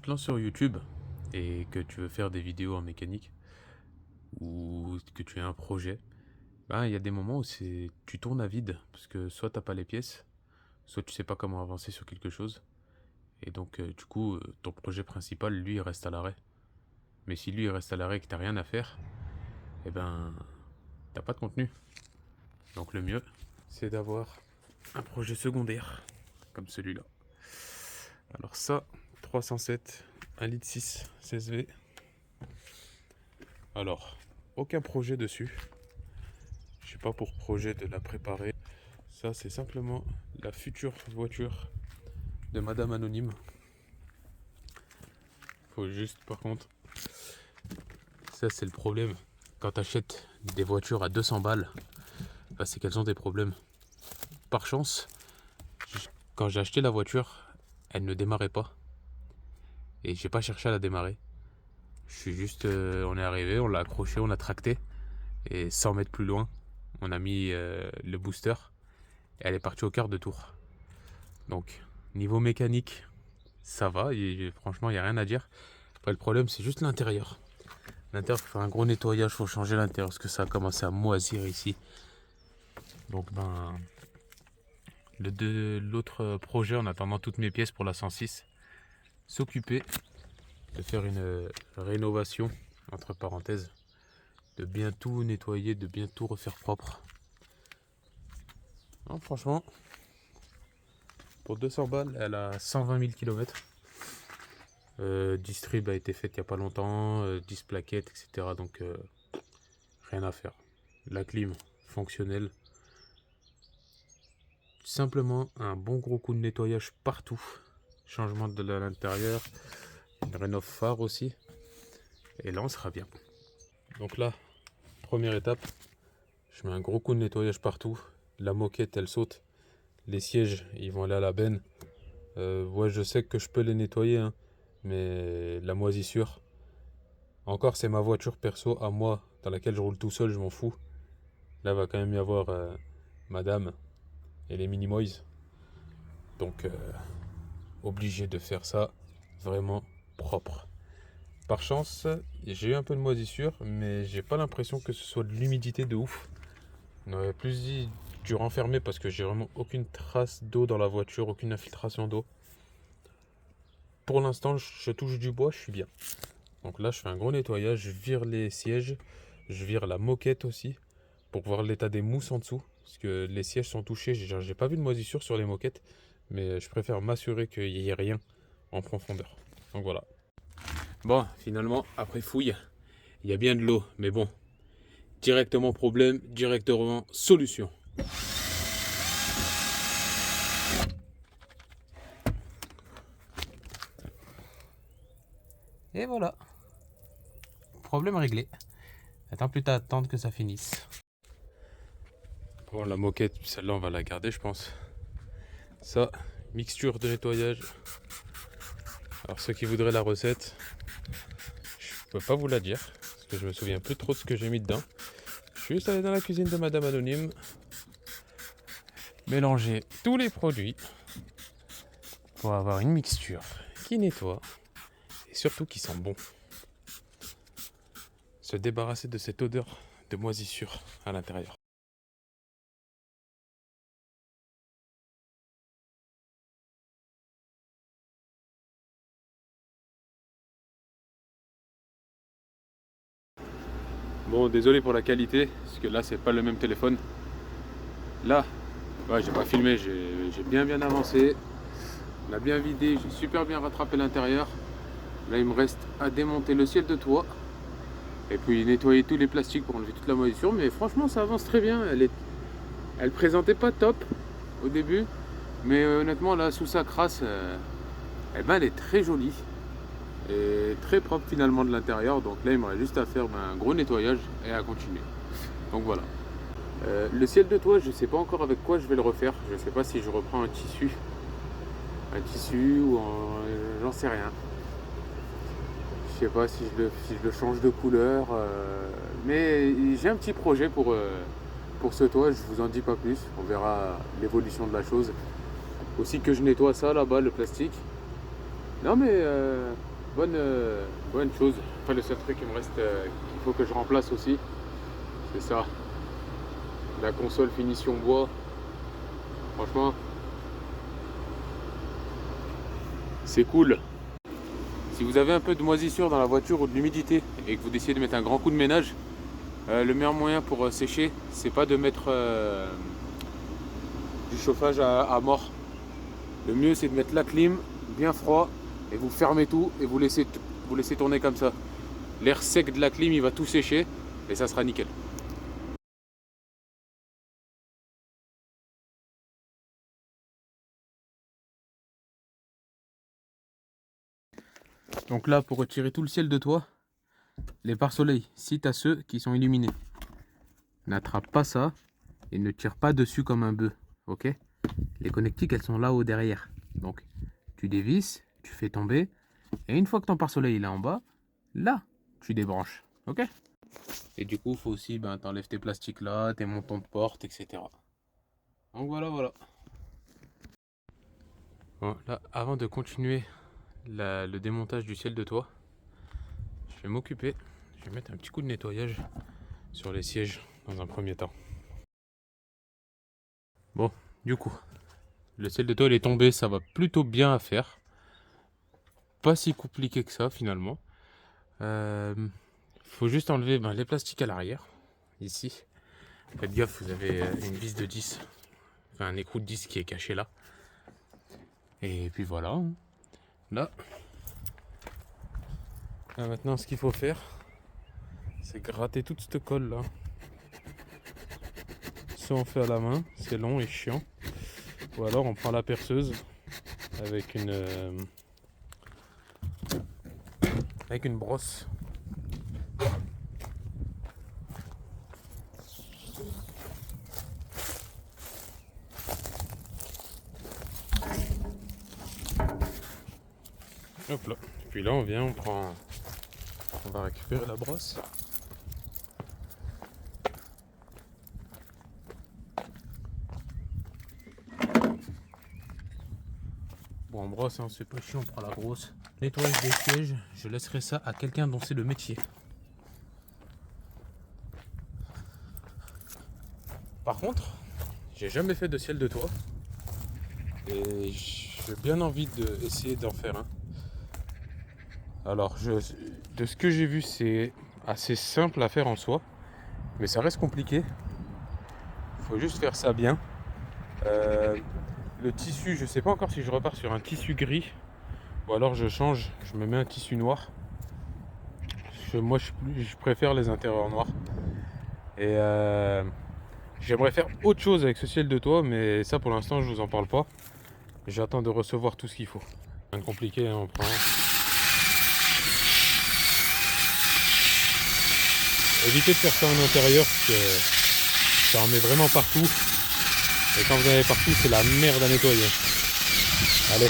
te lances sur YouTube et que tu veux faire des vidéos en mécanique ou que tu as un projet, ben, il y a des moments où tu tournes à vide parce que soit t'as pas les pièces, soit tu sais pas comment avancer sur quelque chose. Et donc, du coup, ton projet principal, lui, il reste à l'arrêt. Mais si lui, il reste à l'arrêt et que t'as rien à faire, eh ben, t'as pas de contenu. Donc, le mieux, c'est d'avoir un projet secondaire, comme celui-là. Alors ça, 307, 1,6 litre 16V. Alors, aucun projet dessus. Je n'ai pas pour projet de la préparer. Ça, c'est simplement la future voiture de Madame Anonyme. Faut juste, par contre, ça c'est le problème. Quand tu achètes des voitures à 200 balles, bah, c'est qu'elles ont des problèmes. Par chance, quand j'ai acheté la voiture, elle ne démarrait pas. Et j'ai pas cherché à la démarrer. Je suis juste, on est arrivé, on l'a accroché, on l'a tracté. Et 100 mètres plus loin, on a mis le booster. Et elle est partie au quart de tour. Donc, niveau mécanique, ça va. Et franchement, il n'y a rien à dire. Après, le problème, c'est juste l'intérieur. L'intérieur, il faut faire un gros nettoyage, il faut changer l'intérieur parce que ça a commencé à moisir ici. Donc, l'autre projet, en attendant toutes mes pièces pour la 106, s'occuper de faire une rénovation, entre parenthèses, de bien tout nettoyer, de bien tout refaire propre. Non, franchement, pour 200 balles, elle a 120 000 km. Distrib a été faite il n'y a pas longtemps, 10 plaquettes, etc. Donc rien à faire. La clim fonctionnelle. Simplement un bon gros coup de nettoyage partout. Changement de l'intérieur. Une rénov phare aussi. Et là on sera bien. Donc là, première étape, je mets un gros coup de nettoyage partout. La moquette elle saute. Les sièges ils vont aller à la benne. Ouais, je sais que je peux les nettoyer, hein, mais la moisissure. Encore, c'est ma voiture perso à moi, dans laquelle je roule tout seul, je m'en fous. Là, va quand même y avoir madame et les mini-moys. Donc, obligé de faire ça vraiment propre. Par chance, j'ai eu un peu de moisissure, mais j'ai pas l'impression que ce soit de l'humidité de ouf. On aurait plus dit du renfermé parce que j'ai vraiment aucune trace d'eau dans la voiture, aucune infiltration d'eau. Pour l'instant, je touche du bois, je suis bien. Donc là, je fais un gros nettoyage, je vire les sièges, je vire la moquette aussi, pour voir l'état des mousses en dessous. Parce que les sièges sont touchés, j'ai pas vu de moisissure sur les moquettes, mais je préfère m'assurer qu'il n'y ait rien en profondeur. Donc voilà. Bon, finalement, après fouille, il y a bien de l'eau, mais bon, directement problème, directement solution. Et voilà, problème réglé. Attends plus qu'à attendre que ça finisse. Bon, la moquette, celle-là, on va la garder, je pense. Ça, mixture de nettoyage. Alors, ceux qui voudraient la recette, je peux pas vous la dire, parce que je me souviens plus trop de ce que j'ai mis dedans. Je suis juste allé dans la cuisine de Madame Anonyme, mélanger tous les produits pour avoir une mixture qui nettoie et surtout qui sent bon. Se débarrasser de cette odeur de moisissure à l'intérieur. Bon, désolé pour la qualité, parce que là, c'est pas le même téléphone. Là, ouais, j'ai pas filmé, j'ai bien avancé. On a bien vidé, j'ai super bien rattrapé l'intérieur. Là, il me reste à démonter le ciel de toit. Et puis nettoyer tous les plastiques pour enlever toute la moisissure. Mais franchement, ça avance très bien. Elle présentait pas top au début. Mais honnêtement, là, sous sa crasse, eh ben, elle est très jolie. Et très propre finalement de l'intérieur. Donc là, il me reste juste à faire un gros nettoyage et à continuer. Donc voilà. Le ciel de toit, je sais pas encore avec quoi je vais le refaire. Je sais pas si je reprends un tissu. Un tissu ou j'en sais rien. Je sais pas si je le change de couleur. Mais j'ai un petit projet pour ce toit. Je vous en dis pas plus. On verra l'évolution de la chose. Aussi que je nettoie ça là-bas, le plastique. Non mais bonne chose. Après, le seul truc qui me reste, qu'il faut que je remplace aussi, c'est ça. La console finition bois. Franchement, c'est cool. Si vous avez un peu de moisissure dans la voiture ou de l'humidité et que vous décidez de mettre un grand coup de ménage, le meilleur moyen pour sécher, c'est pas de mettre du chauffage à mort. Le mieux, c'est de mettre la clim bien froid et vous fermez tout et vous laissez tourner comme ça. L'air sec de la clim, il va tout sécher et ça sera nickel. Donc là, pour retirer tout le ciel de toit, les pare-soleil, si tu as ceux qui sont illuminés, n'attrape pas ça et ne tire pas dessus comme un bœuf, ok? Les connectiques, elles sont là-haut derrière. Donc, tu dévisses, tu fais tomber, et une fois que ton pare-soleil est là en bas, là, tu débranches, ok? Et du coup, il faut aussi, t'enlèves tes plastiques là, tes montants de porte, etc. Donc voilà. Bon, là, avant de continuer le démontage du ciel de toit, je vais m'occuper, je vais mettre un petit coup de nettoyage sur les sièges dans un premier temps. Bon, du coup, le ciel de toit il est tombé, ça va plutôt bien à faire. Pas si compliqué que ça finalement. Faut juste enlever les plastiques à l'arrière, ici. Faites gaffe, vous avez une vis de 10, enfin un écrou de 10 qui est caché là. Et puis voilà. Là maintenant, ce qu'il faut faire, c'est gratter toute cette colle là. Soit on fait à la main, c'est long et chiant. Ou alors on prend la perceuse avec une brosse. Hop là. Puis là on vient, on va récupérer la brosse. Bon, en brosse, c'est pas chiant, on prend la brosse. Nettoyage des sièges, je laisserai ça à quelqu'un dont c'est le métier. Par contre, j'ai jamais fait de ciel de toit. Et j'ai bien envie d'essayer d'en faire un. Alors, de ce que j'ai vu, c'est assez simple à faire en soi. Mais ça reste compliqué. Il faut juste faire ça bien. Le tissu, je sais pas encore si je repars sur un tissu gris. Ou alors je change, je me mets un tissu noir. Moi, je préfère les intérieurs noirs. Et j'aimerais faire autre chose avec ce ciel de toit, mais ça pour l'instant je vous en parle pas. J'attends de recevoir tout ce qu'il faut. Rien de compliqué, hein, on prend. Évitez de faire ça en intérieur parce que ça en met vraiment partout. Et quand vous en avez partout, c'est la merde à nettoyer. Allez.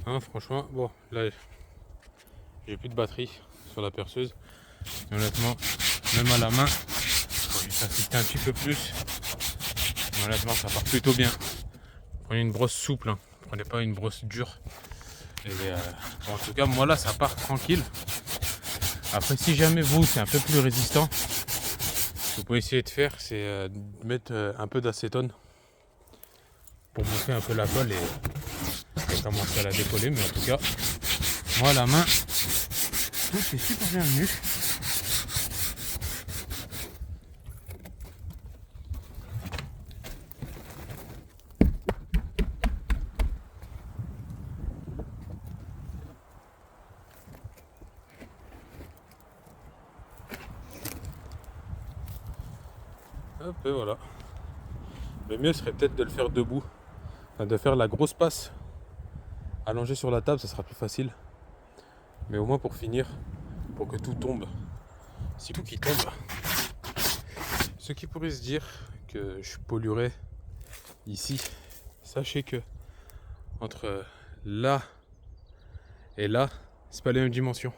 Hein, franchement, bon, là j'ai plus de batterie sur la perceuse. Et honnêtement, même à la main, faut juste insister un petit peu plus. Mais honnêtement, ça part plutôt bien. Prenez une brosse souple, hein. Prenez pas une brosse dure. Et bon, en tout cas, moi là, ça part tranquille. Après, si jamais vous, c'est un peu plus résistant, ce que vous pouvez essayer de faire, c'est de mettre un peu d'acétone pour monter un peu la colle et commencer à la décoller. Mais en tout cas, moi à la main, tout est super bien venu. Hop, et voilà. Le mieux serait peut-être de le faire debout, enfin, de faire la grosse passe allongée sur la table, ça sera plus facile. Mais au moins pour finir, pour que tout tombe. Si tout qui tombe, ceux qui pourraient se dire que je polluerais ici, sachez que entre là et là, c'est pas les mêmes dimensions.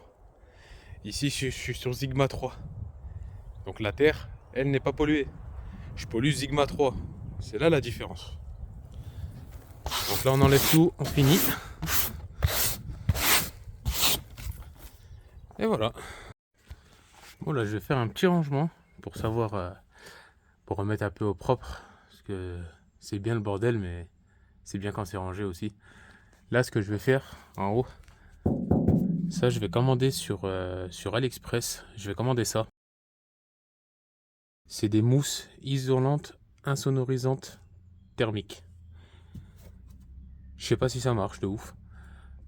Ici, je suis sur Sigma 3. Donc la Terre, elle n'est pas polluée. Je pollue Sigma 3. C'est là la différence. Donc là, on enlève tout, on finit. Et voilà. Bon là je vais faire un petit rangement pour savoir, pour remettre un peu au propre. Parce que c'est bien le bordel, mais c'est bien quand c'est rangé aussi. Là ce que je vais faire en haut, ça je vais commander sur AliExpress. Je vais commander ça. C'est des mousses isolantes, insonorisantes, thermiques. Je sais pas si ça marche de ouf.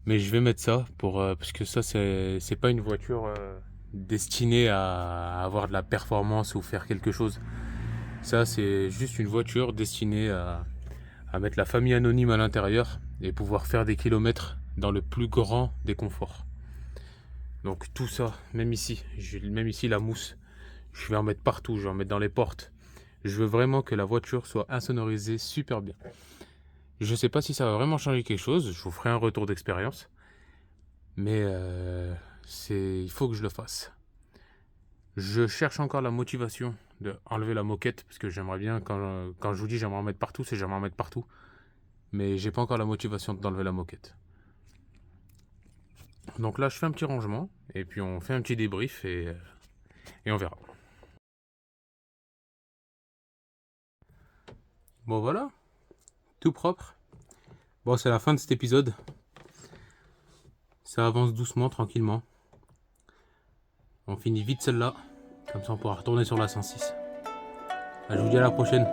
Mais je vais mettre ça pour parce que ça c'est pas une voiture destinée à avoir de la performance ou faire quelque chose. Ça c'est juste une voiture destinée à mettre la famille anonyme à l'intérieur et pouvoir faire des kilomètres dans le plus grand des conforts. Donc tout ça, même ici la mousse, je vais en mettre partout, je vais en mettre dans les portes. Je veux vraiment que la voiture soit insonorisée super bien. Je sais pas si ça va vraiment changer quelque chose, je vous ferai un retour d'expérience. Mais il faut que je le fasse. Je cherche encore la motivation de enlever la moquette parce que j'aimerais bien, quand je vous dis j'aimerais en mettre partout, c'est j'aimerais en mettre partout. Mais j'ai pas encore la motivation d'enlever la moquette. Donc là, je fais un petit rangement et puis on fait un petit débrief et on verra. Bon voilà, tout propre. Bon, c'est la fin de cet épisode. Ça avance doucement, tranquillement. On finit vite celle-là. Comme ça, on pourra retourner sur la 106. Je vous dis à la prochaine.